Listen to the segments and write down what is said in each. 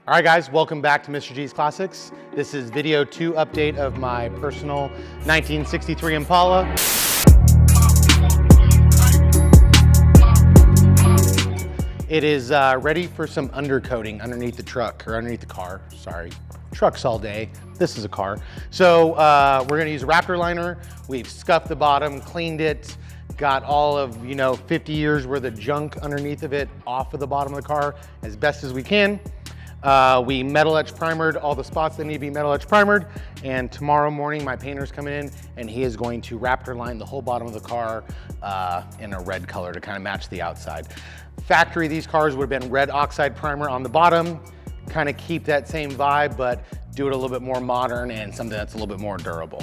All right guys, welcome back to Mr. G's Classics. This is video 2 update of my personal 1963 Impala. It is ready for some undercoating underneath the truck, or underneath the car, sorry. Trucks all day, this is a car. So we're gonna use a Raptor liner. We've scuffed the bottom, cleaned it, got all of 50 years worth of junk underneath of it off of the bottom of the car as best as we can. We metal etch primered all the spots that need to be metal etch primered, and tomorrow morning my painter's coming in and he is going to Raptor line the whole bottom of the car in a red color to kind of match the outside. Factory, these cars would have been red oxide primer on the bottom, kind of keep that same vibe, but do it a little bit more modern and something that's a little bit more durable.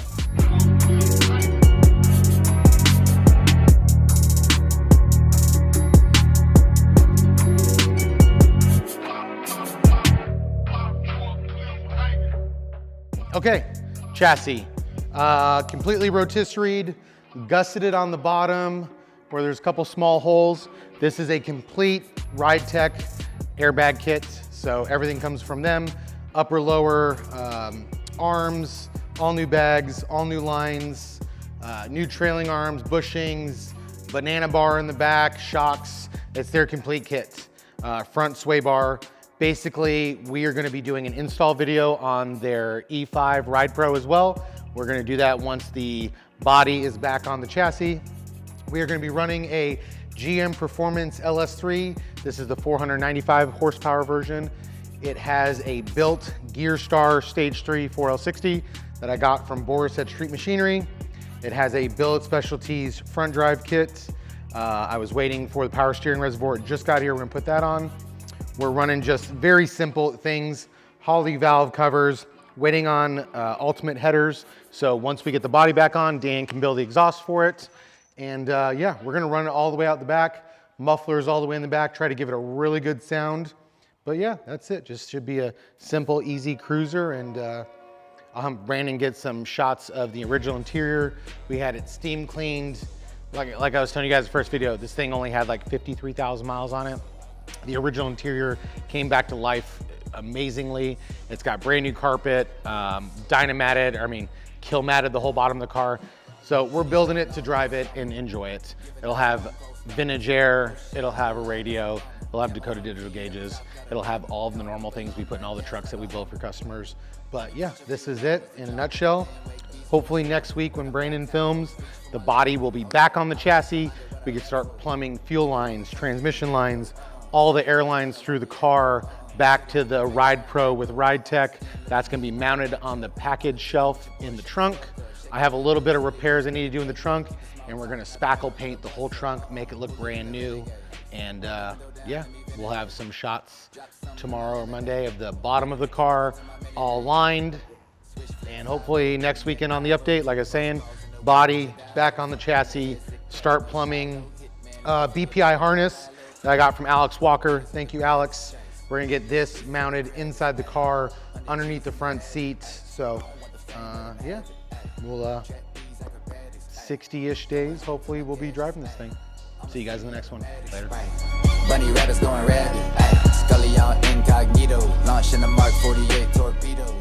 Okay, chassis, completely rotisseried, gusseted on the bottom where there's a couple small holes. This is a complete Ridetech airbag kit, so everything comes from them. Upper, lower, arms, all new bags, all new lines, new trailing arms, bushings, banana bar in the back, shocks. It's their complete kit. Front sway bar. Basically, we are gonna be doing an install video on their E5 RidePRO as well. We're gonna do that once the body is back on the chassis. We are gonna be running a GM Performance LS3. This is the 495 horsepower version. It has a built Gearstar Stage 3 4L60 that I got from Boris at Street Machinery. It has a Billet Specialties front drive kit. I was waiting for the power steering reservoir. It just got here, we're gonna put that on. We're running just very simple things, Holley valve covers, waiting on ultimate headers. So once we get the body back on, Dan can build the exhaust for it. And yeah, we're gonna run it all the way out the back, mufflers all the way in the back, try to give it a really good sound. But yeah, that's it. Just should be a simple, easy cruiser. And I'll have Brandon get some shots of the original interior. We had it steam cleaned. Like I was telling you guys in the first video, this thing only had like 53,000 miles on it. The original interior came back to life amazingly. It's got brand new carpet, kill matted the whole bottom of the car. So we're building it to drive it and enjoy it. It'll have vintage air, it'll have a radio, it'll have Dakota digital gauges, it'll have all of the normal things we put in all the trucks that we build for customers. But yeah, this is it in a nutshell. Hopefully next week when Brandon films, the body will be back on the chassis. We can start plumbing fuel lines, transmission lines, all the air lines through the car back to the RidePRO with Ridetech. That's gonna be mounted on the package shelf in the trunk. I have a little bit of repairs I need to do in the trunk, and we're gonna spackle paint the whole trunk, make it look brand new. And yeah, we'll have some shots tomorrow or Monday of the bottom of the car all lined. And hopefully next weekend on the update, like I was saying, body back on the chassis, start plumbing, BPI harness that I got from Alex Walker. Thank you, Alex. We're gonna get this mounted inside the car, underneath the front seat. So yeah, we'll 60-ish days, hopefully we'll be driving this thing. See you guys in the next one. Later. Bunny rabbits going rabbit. Scully on incognito. Launching the Mark 48 torpedo.